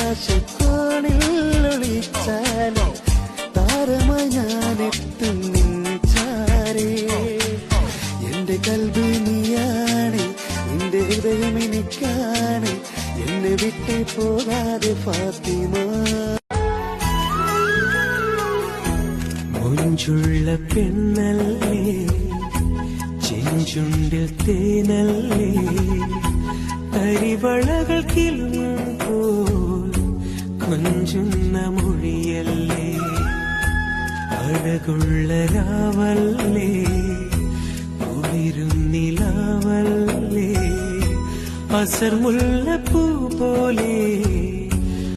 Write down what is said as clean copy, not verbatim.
ആകാശക്കോണിൽ ഒളിച്ചാലോ താരമായി ഞാനെത്തും നിൻചാരേ. എന്റെ കൽബ് നീയാണ്, നിന്റെ ഹൃദയം എനിക്കാണ്, എന്നെ വിട്ടേ പോകാതെ ഫാത്തിമ. മൊഞ്ചുള്ള പെണ്ണല്ലേ, ചെഞ്ചുണ്ടിൽ തേനല്ലേ, കരിവളകൾ കിളുമ്പോൾ കൊഞ്ചുന്ന മൊഴിയല്ലേ, അഴകുള്ള രാവല്ലേ, കുളിരുന്നിലാവല്ലേ, അസർ മുല്ലപ്പൂ പോലെ